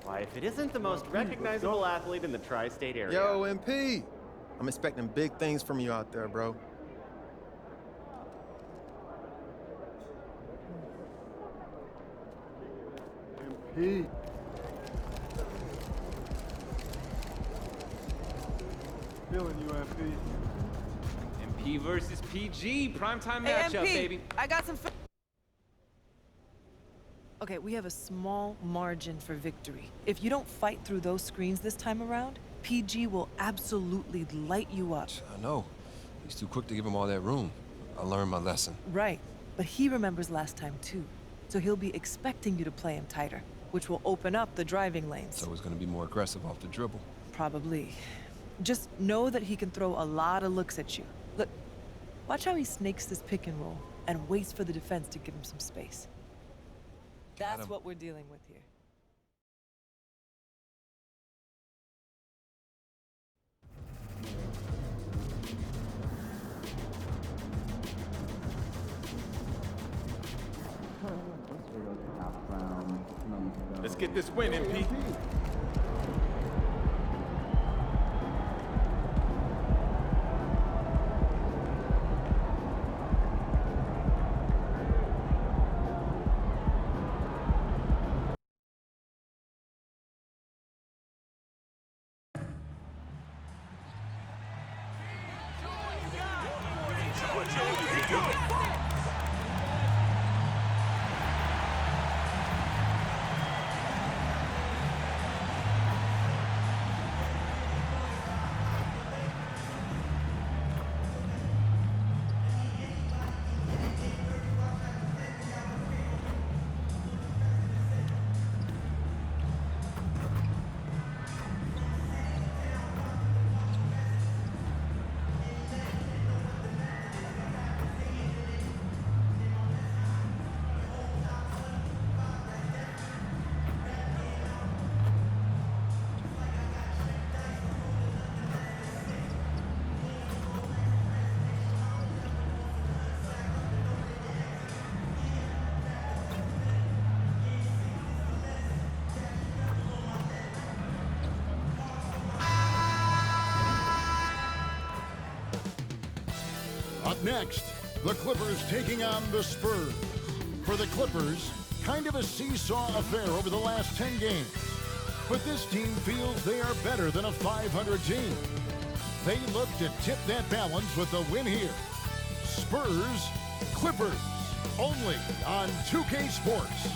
Why, if it isn't the most recognizable athlete in the tri-state area. Yo, MP! I'm expecting big things from you out there, bro. MP. Feeling you, MP. MP versus PG, primetime Hey, matchup, MP, baby. I got some. Okay, we have a small margin for victory. If you don't fight through those screens this time around, PG will absolutely light you up. I know. He's too quick to give him all that room. I learned my lesson. Right, but he remembers last time too. So he'll be expecting you to play him tighter, which will open up the driving lanes. So he's gonna be more aggressive off the dribble. Probably. Just know that he can throw a lot of looks at you. Look, watch how he snakes this pick and roll and waits for the defense to give him some space. That's what we're dealing with here. Let's get this win, MP. Up next, the Clippers taking on the Spurs. For the Clippers, kind of a seesaw affair over the last 10 games. But this team feels they are better than a 500 team. They look to tip that balance with a win here. Spurs, Clippers, only on 2K Sports.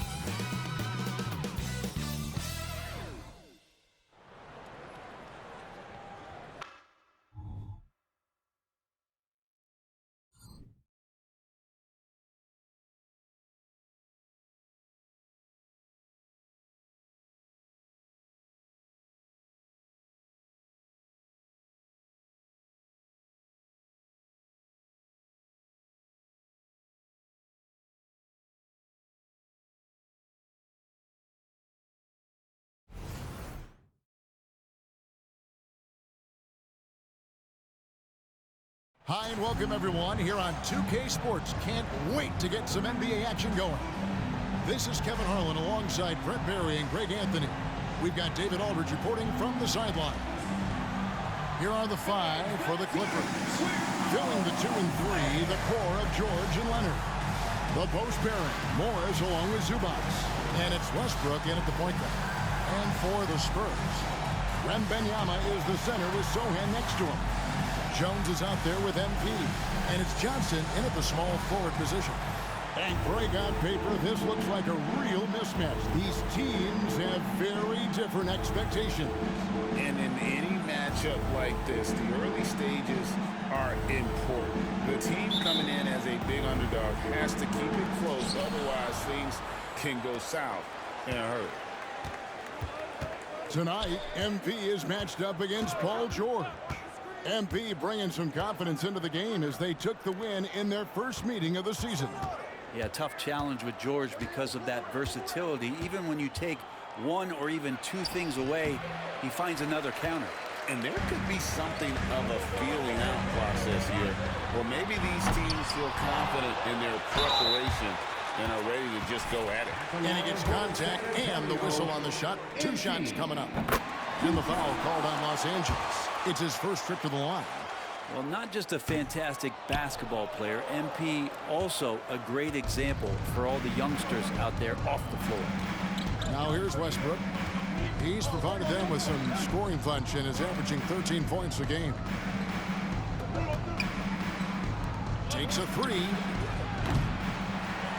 Hi and welcome everyone here on 2K Sports. Can't wait to get some NBA action going. This is Kevin Harlan alongside Brett Barry and Greg Anthony. We've got David Aldridge reporting from the sideline. Here are the five for the Clippers. Filling the 2 and 3, the core of George and Leonard. The post pairing, Morris along with Zubac. And it's Westbrook in at the point guard. And for the Spurs, Wembanyama is the center with Sohan next to him. Jones is out there with MP, and it's Johnson in at the small forward position. And Greg, on paper, this looks like a real mismatch. These teams have very different expectations. And in any matchup like this, the early stages are important. The team coming in as a big underdog has to keep it close, otherwise things can go south in a hurry. Tonight, MP is matched up against Paul George. MP bringing some confidence into the game as they took the win in their first meeting of the season. Yeah, tough challenge with George because of that versatility. Even when you take one or even two things away, he finds another counter. And there could be something of a feeling out process here, where maybe these teams feel confident in their preparation and are ready to just go at it. And he gets contact and the whistle on the shot. 2 shots coming up. And the foul called on Los Angeles. It's his first trip to the line. Well, not just a fantastic basketball player, MP also a great example for all the youngsters out there off the floor. Now here's Westbrook. He's provided them with some scoring punch and is averaging 13 points a game. Takes a 3.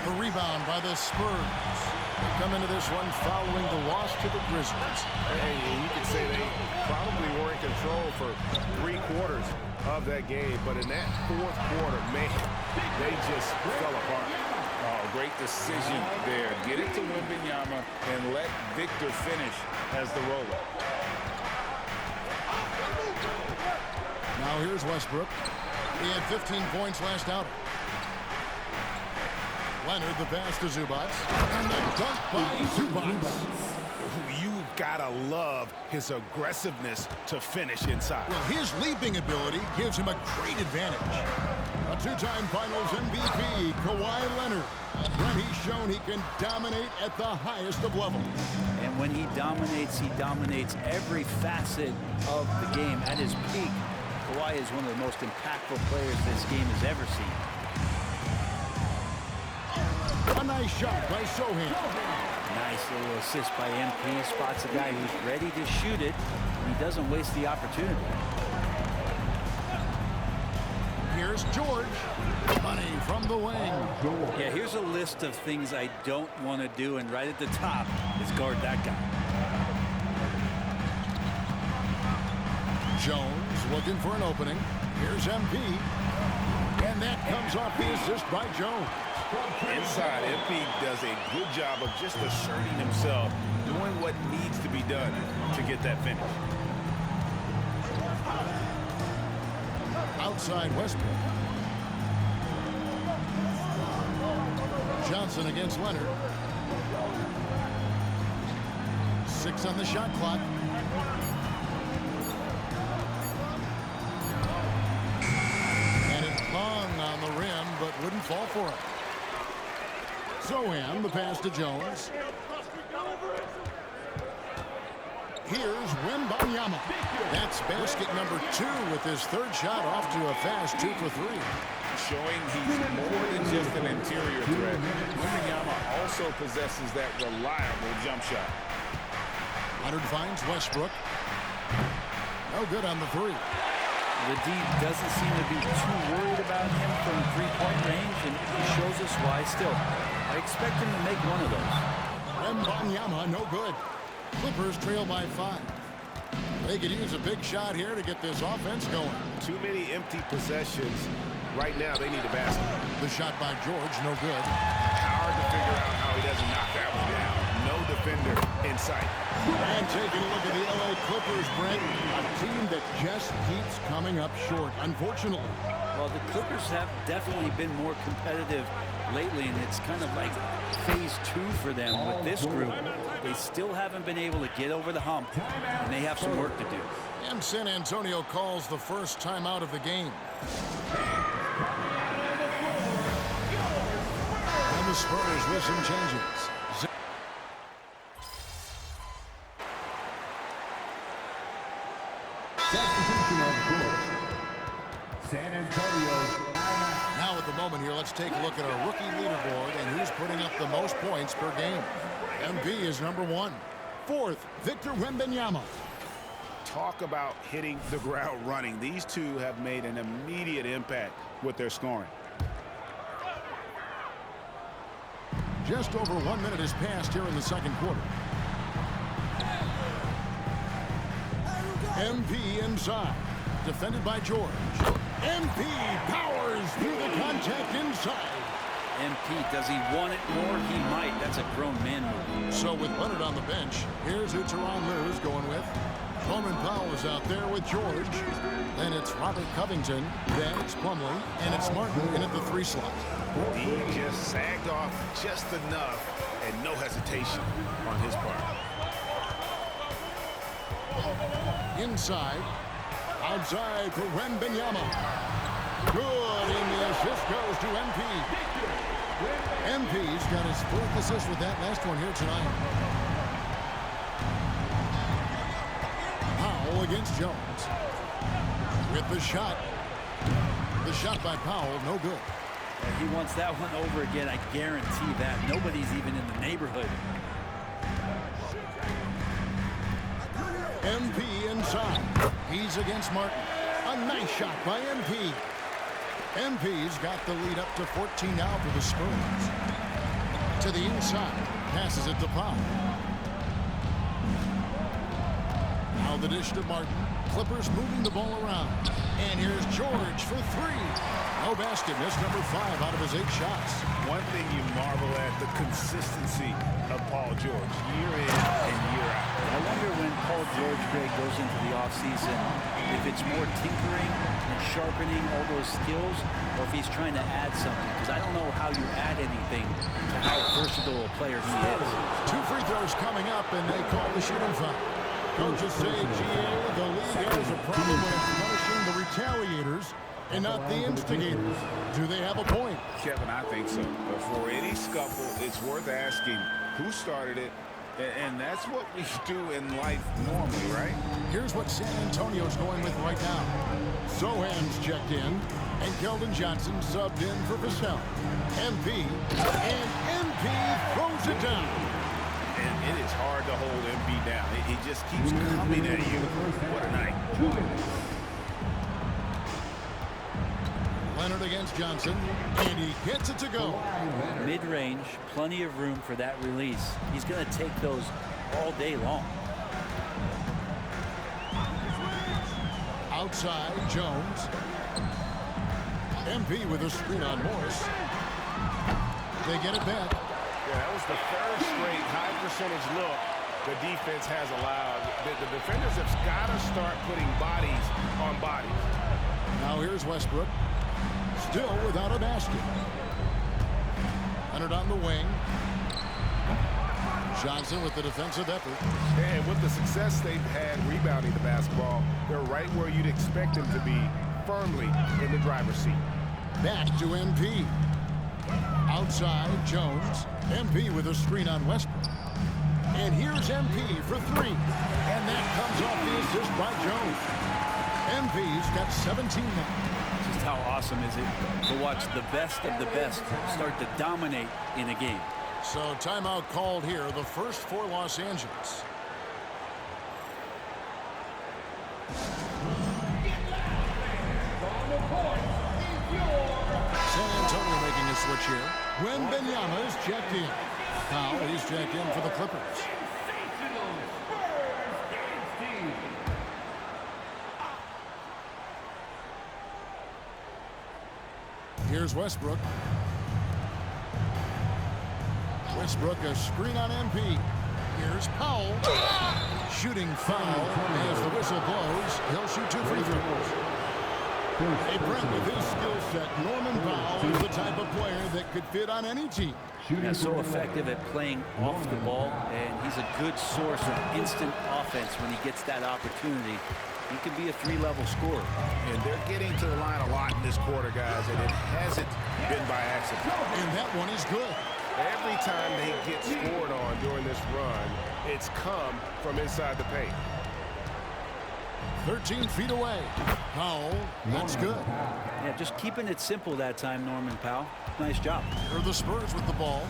The rebound by the Spurs. They come into this one following the loss to the Grizzlies. Hey, you could say they probably were in control for 3/4 of that game, but in that 4th quarter, man, they just fell apart. Oh, great decision there. Get it to Wembanyama and let Victor finish as the roller. Now here's Westbrook. He had 15 points last outing. Leonard, the pass to Zubats. And the dunk by Zubats. You gotta love his aggressiveness to finish inside. Well, his leaping ability gives him a great advantage. A 2-time Finals MVP, Kawhi Leonard. When he's shown he can dominate at the highest of levels. And when he dominates every facet of the game. At his peak, Kawhi is one of the most impactful players this game has ever seen. A nice shot by Sohan. Nice little assist by MP. Spots a guy who's ready to shoot it. He doesn't waste the opportunity. Here's George. Money from the wing. Yeah, here's a list of things I don't want to do, and right at the top is guard that guy. Jones looking for an opening. Here's MP. And that comes off the assist by Jones. Inside, MP does a good job of just asserting himself, doing what needs to be done to get that finish. Outside Westbrook. Johnson against Leonard. 6 on the shot clock. And it hung on the rim, but wouldn't fall for it. Sohan, the pass to Jones. Here's Wembanyama. That's basket number 2 with his 3rd shot off to a fast 2 for 3. Showing he's more than just an interior threat. Wembanyama also possesses that reliable jump shot. Leonard finds Westbrook. No good on the 3. The D doesn't seem to be too worried about him from 3-point range, and he shows us why. Still, I expect him to make one of those. Wembanyama, no good. Clippers trail by 5. They could use a big shot here to get this offense going. Too many empty possessions. Right now, they need a basket. The shot by George, no good. Hard to figure out how he doesn't knock that one down. No defender in sight. And taking a look at the LA Clippers, Brent, a team that just keeps coming up short, unfortunately. Well, the Clippers have definitely been more competitive lately, and it's kind of like phase 2 for them with this group. They still haven't been able to get over the hump, and they have some work to do. And San Antonio calls the first timeout of the game. And the Spurs with some changes. San Antonio. Now at the moment here, let's take a look at our rookie leaderboard and who's putting up the most points per game. MP is number 1. 4th, Victor Wembanyama. Talk about hitting the ground running. These two have made an immediate impact with their scoring. Just over 1 minute has passed here in the 2nd quarter. MP inside. Defended by George. MP powers through the contact inside. MP, does he want it more? He might. That's a grown man move. So with Leonard on the bench, here's who Tyronn Lue's going with. Coleman Powell is out there with George. Then it's Robert Covington. Then it's Plumlee. And it's Martin in at the 3 slot. He just sagged off just enough and no hesitation on his part. Inside. Outside for Wembanyama. Good, and the assist goes to MP. MP's got his 4th assist with that last one here tonight. Powell against Jones. With the shot. The shot by Powell, no good. He wants that one over again, I guarantee that. Nobody's even in the neighborhood. MP inside. He's against Martin. A nice shot by MP. MP's got the lead up to 14 now for the Spurs. To the inside. Passes it to Powell. Now the dish to Martin. Clippers moving the ball around. And here's George for 3. No basket. Missed number 5 out of his 8 shots. One thing you marvel at, the consistency of Paul George, year in and year out. I wonder when Paul George, Greg, goes into the offseason, if it's more tinkering and sharpening all those skills, or if he's trying to add something. Because I don't know how you add anything to how versatile a player he is. 2 free throws coming up, and they call the shooting foul. Coaches say, GA, the league has a problem with punishing the retaliators and not the instigators. Do they have a point? Kevin, I think so. But for any scuffle, it's worth asking who started it, and that's what we do in life normally, right? Here's what San Antonio's going with right now. Sohan's checked in, and Keldon Johnson subbed in for Vassell. MP, and MP throws it down. And it is hard to hold MP down. He just keeps coming at you. What a night. Leonard against Johnson, and he gets it to go. Mid-range, plenty of room for that release. He's going to take those all day long. Outside, Jones. MP with a screen on Morris. They get it back. Yeah, that was the 3rd straight high percentage look the defense has allowed. The defenders have got to start putting bodies on bodies. Now here's Westbrook. Still without a basket. Leonard on the wing. Johnson with the defensive effort. And with the success they've had rebounding the basketball, they're right where you'd expect them to be, firmly in the driver's seat. Back to MP. Outside, Jones. MP with a screen on Westbrook. And here's MP for 3. And that comes off the assist by Jones. MP's got 17 now. Just how awesome is it to watch the best of the best start to dominate in a game. So timeout called here, the first for Los Angeles. San Antonio making a switch here. When Benyama is checked in. Powell, he's checked in for the Clippers. Here's Westbrook. Westbrook, a screen on MP. Here's Powell. Shooting foul as the whistle blows. He'll shoot 2 free throws. Hey, Brent, with his skill set, Norman Powell is the type of player that could fit on any team. Yeah, so effective at playing off the ball, and he's a good source of instant offense when he gets that opportunity. He can be a 3-level scorer. And they're getting to the line a lot in this quarter, guys, and it hasn't been by accident. And that one is good. Every time they get scored on during this run, it's come from inside the paint. 13 feet away. Powell, that's good. Yeah, just keeping it simple that time, Norman Powell. Nice job. They're the Spurs with the ball.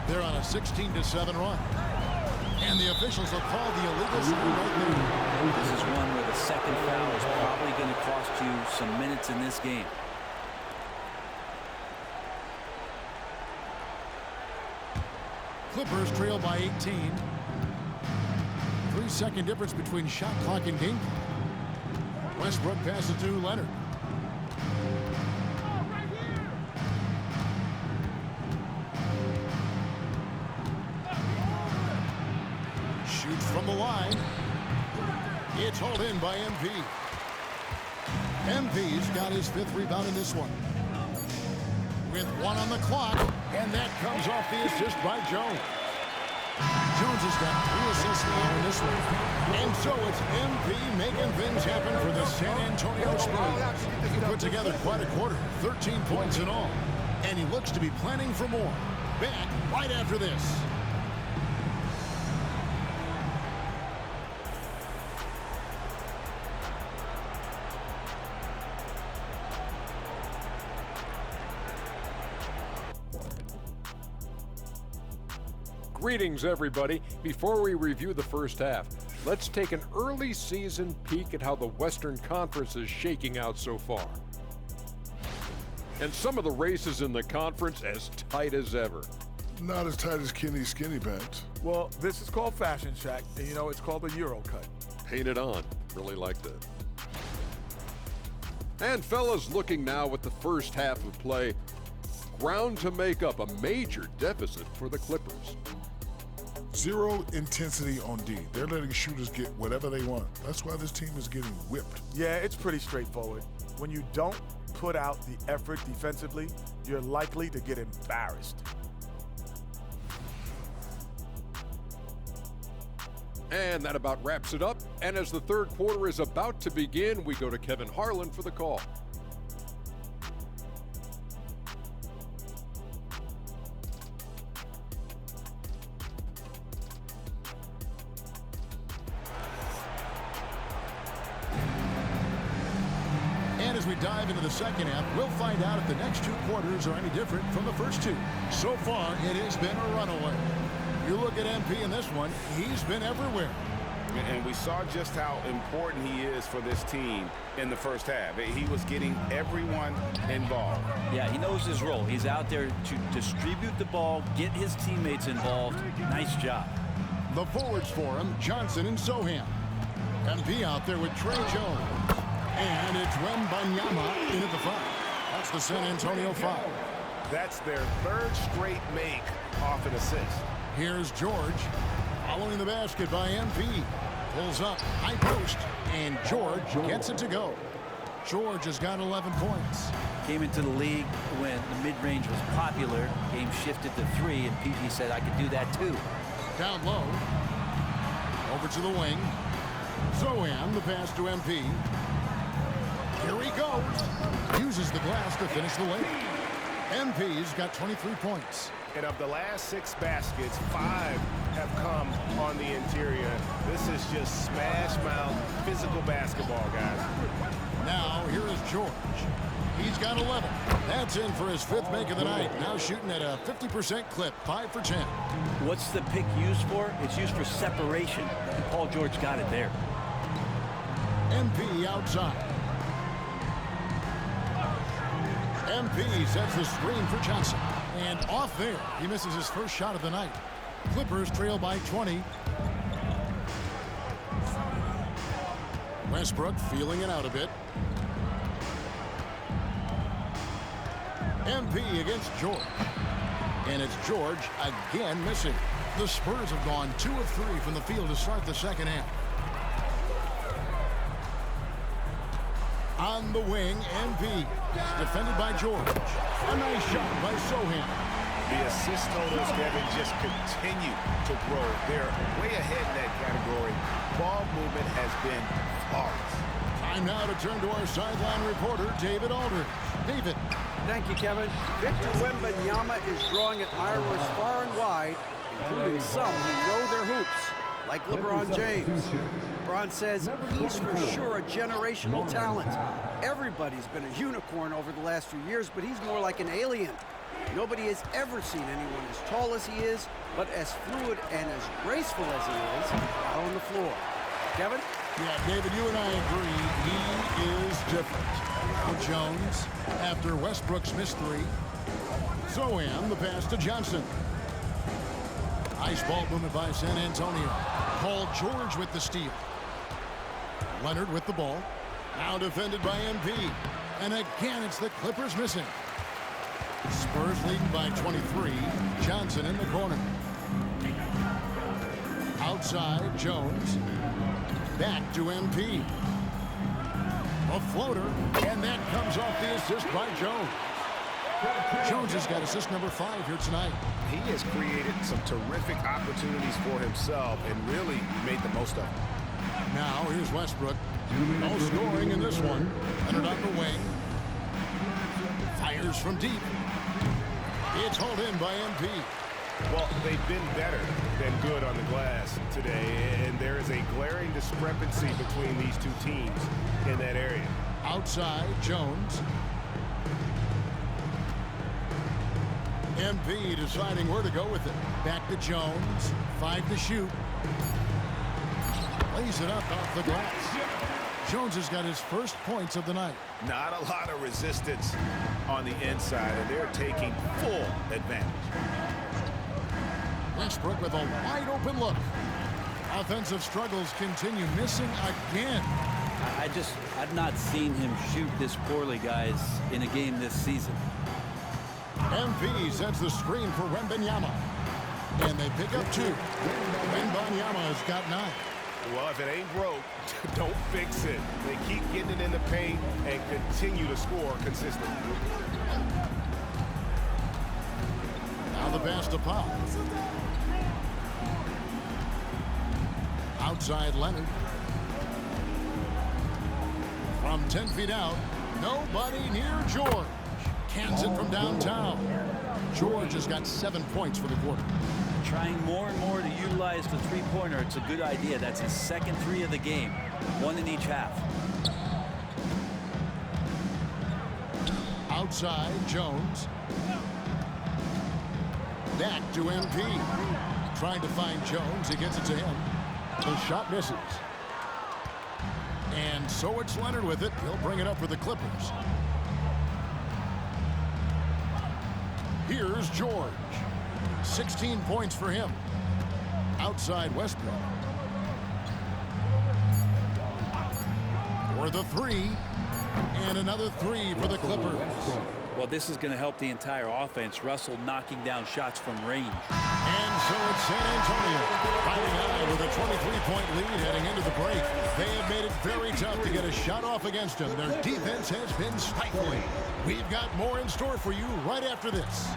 They're on a 16-7 run. And the officials will call the illegal screen right there. This is one where the second foul is probably going to cost you some minutes in this game. Clippers trail by 18. 3-second difference between shot clock and game clock. Westbrook passes to Leonard. Shoots from the line. It's hauled in by MP. MP's got his 5th rebound in this one. With 1 on the clock, and that comes off the assist by Jones. Jones has got 3 assists now in this one. And so it's MP making things happen for the San Antonio Spurs. He put together quite a quarter, 13 points in all. And he looks to be planning for more. back right after this. Greetings, everybody. Before we review the first half, let's take an early season peek at how the Western Conference is shaking out so far. And some of the races in the conference as tight as ever. Not as tight as Kenny's skinny pants. Well, this is called Fashion Shack, and you know it's called the Euro cut. Paint it on. Really like that. And fellas, looking now at the first half of play, ground to make up a major deficit for the Clippers. Zero intensity on D. They're letting shooters get whatever they want. That's why this team is getting whipped. Yeah, it's pretty straightforward. When you don't put out the effort defensively, you're likely to get embarrassed. And that about wraps it up. And as the third quarter is about to begin, we go to Kevin Harlan for the call. And as we dive into the second half, we'll find out if the next two quarters are any different from the first two. So far, it has been a runaway. You look at MP in this one, he's been everywhere. And we saw just how important he is for this team in the first half. He was getting everyone involved. Yeah, he knows his role. He's out there to distribute the ball, get his teammates involved. Nice job. The forwards for him, Johnson and Sohan. MP out there with Trey Jones. And it's Wembanyama in at the foul. That's the San Antonio foul. That's their third straight make off an assist. Here's George. Following the basket by MP. Pulls up, high post, and George gets it to go. George has got 11 points. Came into the league when the mid-range was popular. Game shifted to 3, and PG said, I could do that too. Down low. Over to the wing. Zohan, the pass to MP. Here he goes. Uses the glass to finish the lane. MP's got 23 points. And of the last 6 baskets, 5 have come on the interior. This is just smash mouth physical basketball, guys. Now, here is George. He's got 11. That's in for his 5th make of the night. Now shooting at a 50% clip, 5 for 10. What's the pick used for? It's used for separation. And Paul George got it there. MP outside. MP sets the screen for Johnson. And off there, he misses his first shot of the night. Clippers trail by 20. Westbrook feeling it out a bit. MP against George. And it's George again missing. The Spurs have gone 2 of 3 from the field to start the second half. On the wing, MP. Defended by George. A nice shot by Sohan. The assist totals, Kevin, just continue to grow. They're way ahead in that category. Ball movement has been flawless. Time now to turn to our sideline reporter, David Aldridge. David. Thank you, Kevin. Victor Wembanyama is drawing admirers far and wide, including some who know their hoops, like LeBron James. LeBron says he's for sure a generational talent. Everybody's been a unicorn over the last few years, but he's more like an alien. Nobody has ever seen anyone as tall as he is, but as fluid and as graceful as he is out on the floor. Kevin? Yeah, David, you and I agree. He is different. Now Jones, after Westbrook's missed 3. Zohan, the pass to Johnson. Nice ball movement by San Antonio. Paul George with the steal. Leonard with the ball. Now defended by MP. And again, it's the Clippers missing. Spurs leading by 23. Johnson in the corner. Outside, Jones. Back to MP. A floater, and that comes off the assist by Jones. Jones has got assist number 5 here tonight. He has created some terrific opportunities for himself and really made the most of them. Now, here's Westbrook. No scoring in this one. Leonard on the wing. Fires from deep. It's hauled in by MP. Well, they've been better than good on the glass today, and there is a glaring discrepancy between these two teams in that area. Outside, Jones. MP deciding where to go with it. Back to Jones. 5 to shoot. Lays it up off the glass. Jones has got his first points of the night. Not a lot of resistance on the inside, and they're taking full advantage. Westbrook with a wide open look. Offensive struggles continue, missing again. I've not seen him shoot this poorly, guys, in a game this season. MP sets the screen for Wembanyama. And they pick up 2. Wembanyama has got 9. Well, if it ain't broke, don't fix it. They keep getting it in the paint and continue to score consistently. Now the pass to Pop. Outside Leonard. From 10 feet out, nobody near George. Cans it from downtown. George has got 7 points for the quarter. Trying more and more to utilize the three-pointer. It's a good idea. That's his second 3 of the game. 1 in each half. Outside, Jones. Back to MP. Trying to find Jones. He gets it to him. The shot misses. And so it's Leonard with it. He'll bring it up for the Clippers. Here's George. 16 points for him. Outside Westbrook. For the 3. And another 3 for the Clippers. Well, this is going to help the entire offense. Russell knocking down shots from range. And so it's San Antonio fighting high with a 23-point lead heading into the break. They have made it very tough to get a shot off against them. Their defense has been stifling. We've got more in store for you right after this.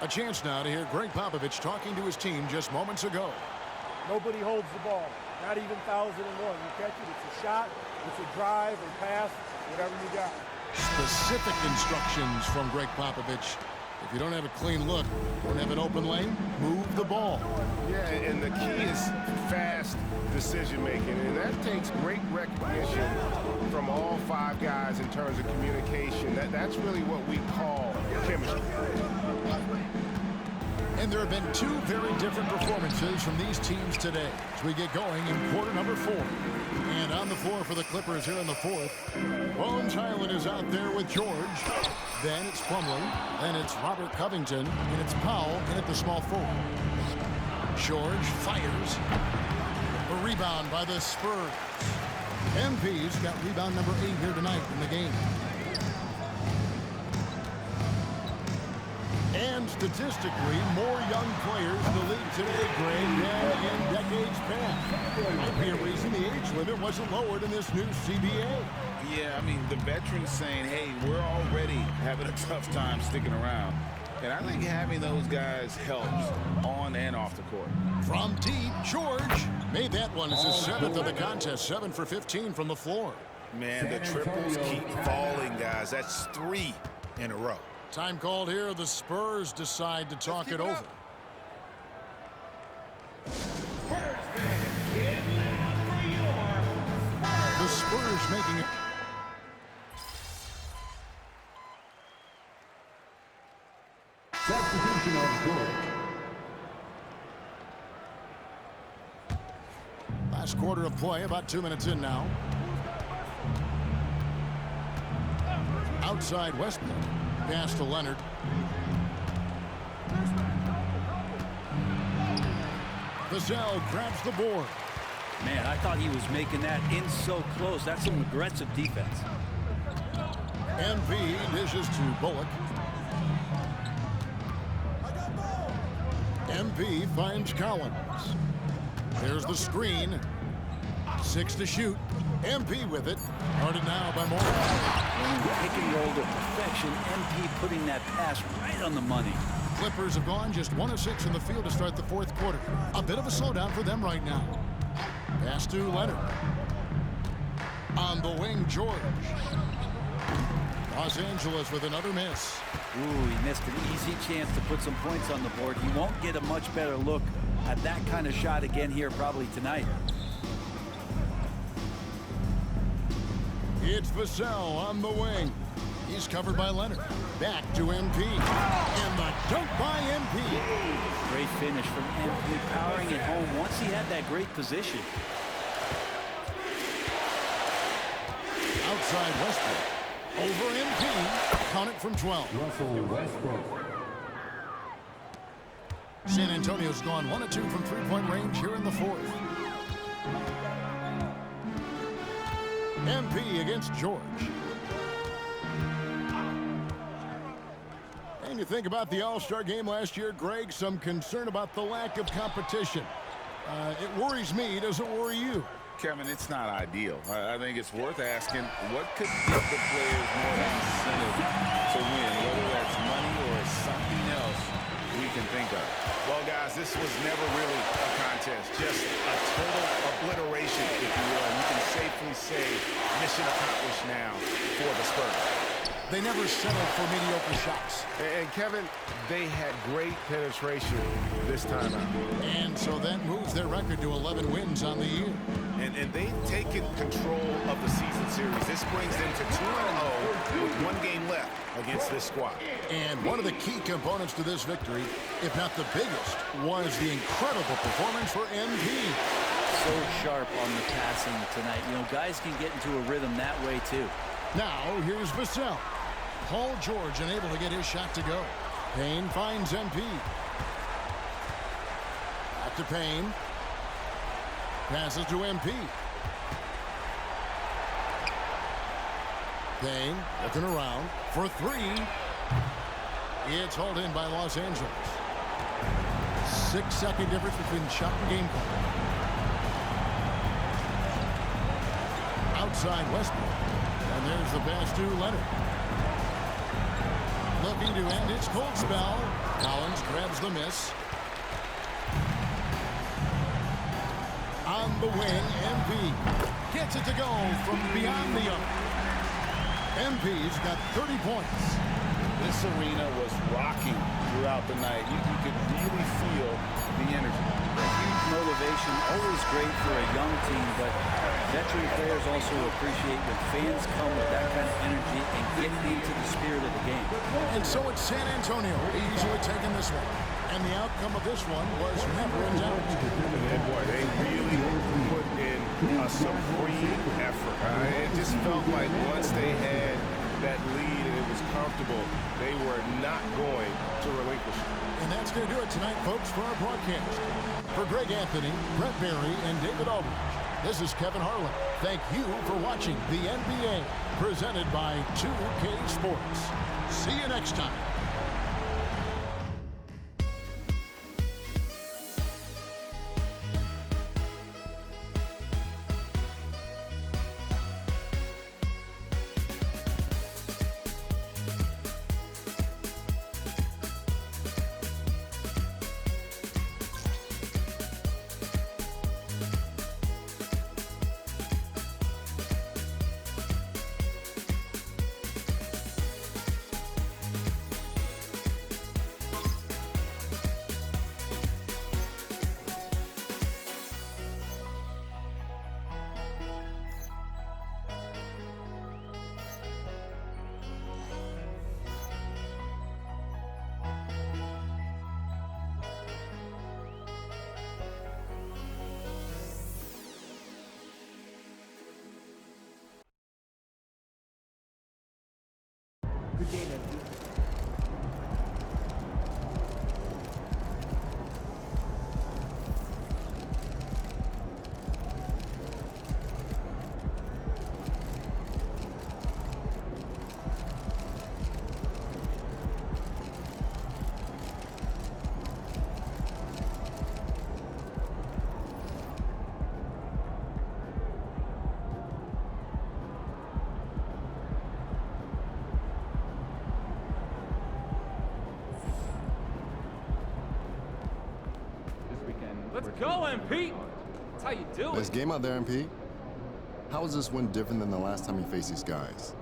A chance now to hear Greg Popovich talking to his team just moments ago. Nobody holds the ball, not even 1,001. You catch it, it's a shot, it's a drive or pass, whatever you got. Specific instructions from Greg Popovich. If you don't have a clean look, don't have an open lane, move the ball. Yeah, and the key is fast decision-making, and that takes great recognition from all 5 guys in terms of communication. That's really what we call chemistry. And there have been 2 very different performances from these teams today as we get going in quarter number 4. And on the floor for the Clippers here in the 4th, Bones Highland is out there with George. Then it's Plumlee, then it's Robert Covington, and it's Powell in at the small forward. George fires. A rebound by the Spurs. MP's got rebound number 8 here tonight in the game. And statistically, more young players in the league today, Greg, than in decades past. Might be a reason the age limit wasn't lowered in this new CBA. Yeah, I mean, the veterans saying, hey, we're already having a tough time sticking around. And I think having those guys helps on and off the court. From deep, George made that one as his 7th of the contest, 7 for 15 from the floor. Man, the triples keep falling, guys. That's 3 in a row. Time called here. The Spurs decide to talk it over. The Spurs making it. Substitution on court. Last quarter of play, about 2 minutes in now. Outside Westbrook. Pass to Leonard. Vassell grabs the board. Man, I thought he was making that in so close. That's some aggressive defense. MP dishes to Bullock. MP finds Collins. There's the screen. 6 to shoot. MP with it. Guarded now by Moore. Pick and roll to perfection. MP putting that pass right on the money. Clippers have gone just 1 of 6 in the field to start the fourth quarter. A bit of a slowdown for them right now. Pass to Leonard. On the wing, George. Los Angeles with another miss. Ooh, he missed an easy chance to put some points on the board. He won't get a much better look at that kind of shot again here probably tonight. It's Vassell on the wing. He's covered by Leonard. Back to MP. And the dunk by MP. Great finish from MP, powering it home once he had that great position. Outside Westbrook. Over MP. Count it from 12. Russell Westbrook. San Antonio's gone 1 of 2 from three-point range here in the fourth. MP against George. And you think about the All-Star game last year, Greg, some concern about the lack of competition. It worries me. Does it worry you? Kevin, it's not ideal. I think it's worth asking what could give the players more incentive to win, whether that's money or something else we can think of. Well, guys, this was never really a contest, just a total obliteration, if you will. And you can safely say mission accomplished now for the Spurs. They never settled for mediocre shots. And Kevin, they had great penetration this time out. And so that moves their record to 11 wins on the year. And they've taken control of the season series. This brings them to 2-0 with 1 game left against this squad. And one of the key components to this victory, if not the biggest, was the incredible performance for MP. So sharp on the passing tonight. You know, guys can get into a rhythm that way too. Now, here's Vassell. Paul George unable to get his shot to go. Payne finds MP. Back to Payne. Passes to MP. Payne looking around for 3. It's hauled in by Los Angeles. 6-second difference between shot and game call. Outside Westbrook. And there's the pass to Leonard. Looking to end its cold spell. Collins grabs the miss. On the wing, MP gets it to go from beyond the arc. MP's got 30 points. This arena was rocking throughout the night. You could really feel the energy. Huge motivation, always great for a young team, but veteran players also appreciate when fans come with that kind of energy and get into the spirit of the game. And so it's San Antonio easily taking this one. And the outcome of this one was never in doubt. And boy, they really put in a supreme effort. It just felt like once they had that lead and it was comfortable, they were not going to relinquish it. And that's going to do it tonight, folks, for our broadcast. For Greg Anthony, Brett Barry, and David Aldridge, this is Kevin Harlan. Thank you for watching the NBA, presented by 2K Sports. See you next time. Good game, MP. Go, MP. That's how you do Nice it. game out there, MP. How is this win different than the last time you faced these guys?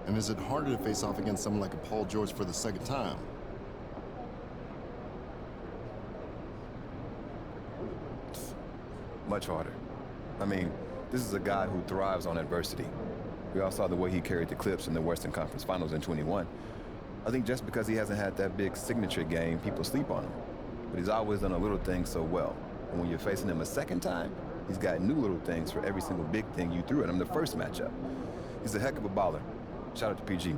And is it harder to face off against someone like a Paul George for the second time? Much harder. I mean, this is a guy who thrives on adversity. We all saw the way he carried the Clips in the Western Conference Finals in 21. I think just because he hasn't had that big signature game, people sleep on him. But he's always done a little thing so well. And when you're facing him a second time, he's got new little things for every single big thing you threw at him the first matchup. He's a heck of a baller. Shout out to PG.